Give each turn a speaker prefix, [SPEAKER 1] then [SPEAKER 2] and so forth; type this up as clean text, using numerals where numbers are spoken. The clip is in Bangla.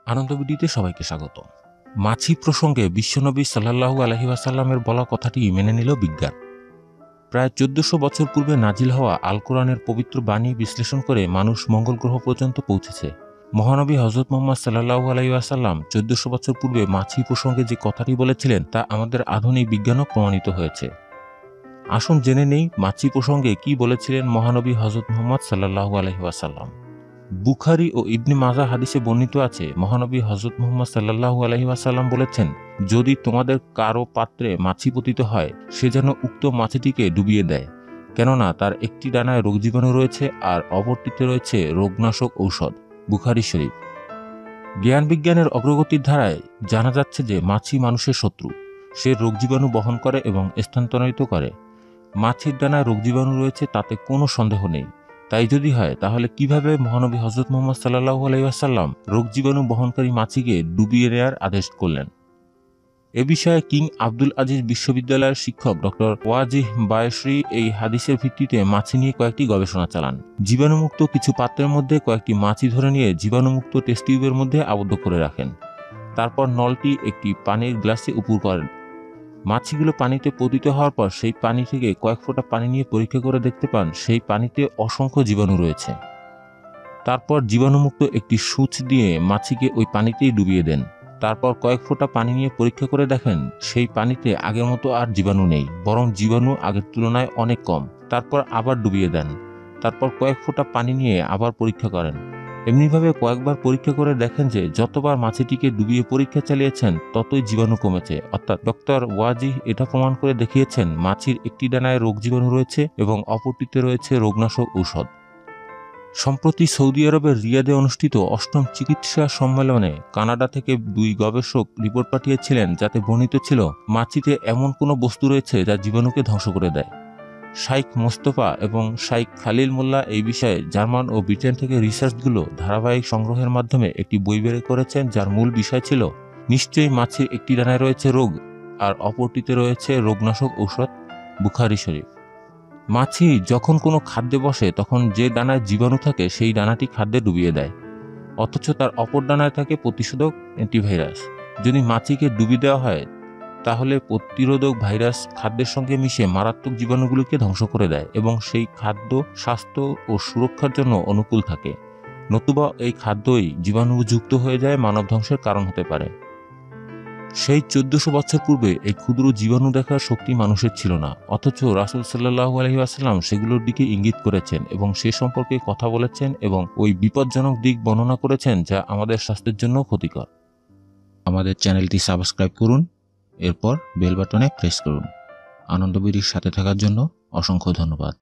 [SPEAKER 1] আনন্দবিডিতে সবাইকে স্বাগত। মাছি প্রসঙ্গে বিশ্বনবী সাল্লাল্লাহু আলাইহি ওয়াসাল্লামের বলা কথাটি মেনে নিল বিজ্ঞান। প্রায় 1400 বছর পূর্বে নাজিল হওয়া আল কোরআনের পবিত্র বাণী বিশ্লেষণ করে মানুষ মঙ্গল গ্রহ পর্যন্ত পৌঁছেছে। মহানবী হযরত মুহাম্মদ সাল্লাল্লাহু আলাইহি ওয়াসাল্লাম 1400 বছর পূর্বে মাছি প্রসঙ্গে যে কথাটি বলেছিলেন তা আমাদের আধুনিক বিজ্ঞানও প্রমাণিত হয়েছে। আসুন জেনে নেই মাছি প্রসঙ্গে কি বলেছিলেন মহানবী হযরত মুহাম্মদ সাল্লাল্লাহু আলাইহি ওয়াসাল্লাম। বুখারী ও ইবনে মাজাহ হাদিসে বর্ণিত আছে, মহানবী হযরত মুহাম্মদ সাল্লাল্লাহু আলাইহি ওয়াসাল্লাম বলেছেন, যদি তোমাদের কারো পাত্রে মাছি পতিত হয়, সে যেন উক্ত মাছিটিকে ডুবিয়ে দেয়, কেননা তার একটি ডানায় রোগ জীবাণু রয়েছে আর অপরটিতে রয়েছে রোগনাশক ঔষধ। বুখারী শরীফ। জ্ঞান বিজ্ঞানের অগ্রগতির ধারায় জানা যাচ্ছে যে মাছি মানুষের শত্রু। সে রোগ জীবাণু বহন করে এবং স্থানান্তরিত করে। মাছির ডানায় রোগ জীবাণু রয়েছে তাতে কোনো সন্দেহ নেই। তাই যদি হয় তাহলে কিভাবে মহানবী হযরত মুহাম্মদ সাল্লাল্লাহু আলাইহি ওয়াসাল্লাম রোগ জীবাণু বহনকারী মাছিকে ডুবিয়ে নেয়ার আদেশ করলেন? এ বিষয়ে কিং আব্দুল আজিজ বিশ্ববিদ্যালয়ের শিক্ষক ডক্টর ওয়াজিহ বায়শরি এই হাদিসের ভিত্তিতে মাছি নিয়ে কয়েকটি গবেষণা চালান। জীবাণুমুক্ত কিছু পাত্রের মধ্যে কয়েকটি মাছি ধরে নিয়ে জীবাণুমুক্ত টেস্ট টিউবের মধ্যে আবদ্ধ করে রাখেন। তারপর নলটি একটি পানির গ্লাসে উপুড় করেন। মাছিগুলো পানিতে পতিত হওয়ার পর সেই পানি থেকে কয়েক ফোঁটা পানি নিয়ে পরীক্ষা করে দেখতে পান সেই পানিতে অসংখ্য জীবাণু রয়েছে। তারপর জীবাণুমুক্ত একটি সূচ দিয়ে মাছিকে ওই পানিতেই ডুবিয়ে দেন। তারপর কয়েক ফোঁটা পানি নিয়ে পরীক্ষা করে দেখেন সেই পানিতে আগের মতো আর জীবাণু নেই, বরং জীবাণু আগের তুলনায় অনেক কম। তারপর আবার ডুবিয়ে দেন। তারপর কয়েক ফোঁটা পানি নিয়ে আবার পরীক্ষা করেন। এমনিভাবে কয়েকবার পরীক্ষা করে দেখেন যে যতবার মাছিটিকে ডুবিয়ে পরীক্ষা চালিয়েছেন ততই জীবাণু কমেছে। অর্থাৎ ডক্টর ওয়াজিহ এটা প্রমাণ করে দেখিয়েছেন মাছির একটি ডানায় রোগ জীবাণু রয়েছে এবং অপরটিতে রয়েছে রোগনাশক ঔষধ। সম্প্রতি সৌদি আরবের রিয়াদে অনুষ্ঠিত 8ম চিকিৎসা সম্মেলনে কানাডা থেকে 2 গবেষক রিপোর্ট পাঠিয়েছিলেন, যাতে বর্ণিত ছিল মাছিতে এমন কোনো বস্তু রয়েছে যা জীবাণুকে ধ্বংস করে দেয়। শাইখ মোস্তফা এবং শাইখ খালিল মোল্লা এই বিষয়ে জার্মান ও ব্রিটেন থেকে রিসার্চগুলো ধারাবাহিক সংগ্রহের মাধ্যমে একটি বই বের করেছেন, যার মূল বিষয় ছিল নিশ্চয়ই মাছির একটি ডানায় রয়েছে রোগ আর অপরটিতে রয়েছে রোগনাশক ঔষধ। বুখারী শরীফ। মাছি যখন কোনো খাদ্যে বসে তখন যে ডানায় জীবাণু থাকে সেই ডানাটি খাদ্যে ডুবিয়ে দেয়, অথচ তার অপর ডানায় থাকে প্রতিষেধক অ্যান্টিভাইরাস। যদি মাছিকে ডুবিয়ে দেওয়া হয় তাহলে প্রতিরোধক ভাইরাস খাদ্যের সঙ্গে মিশে মারাত্মক জীবাণুগুলিকে ধ্বংস করে দেয় এবং সেই খাদ্য স্বাস্থ্য ও সুরক্ষার জন্য অনুকূল থাকে, নতুবা এই খাদ্যই জীবাণুযুক্ত হয়ে যায় মানব ধ্বংসের কারণ হতে পারে। সেই 1400 বছর পূর্বে এই ক্ষুদ্র জীবাণু দেখার শক্তি মানুষের ছিল না, অথচ রাসূল সাল্লাল্লাহু আলাইহি ওয়াসাল্লাম সেগুলোর দিকে ইঙ্গিত করেছেন এবং সে সম্পর্কে কথা বলেছেন এবং ওই বিপজ্জনক দিক বর্ণনা করেছেন যা আমাদের স্বাস্থ্যের জন্য ক্ষতিকর। আমাদের চ্যানেলটি সাবস্ক্রাইব করুন, এরপর বেল বাটনে প্রেস করুন। আনন্দবিডির সাথে থাকার জন্য অসংখ্য ধন্যবাদ।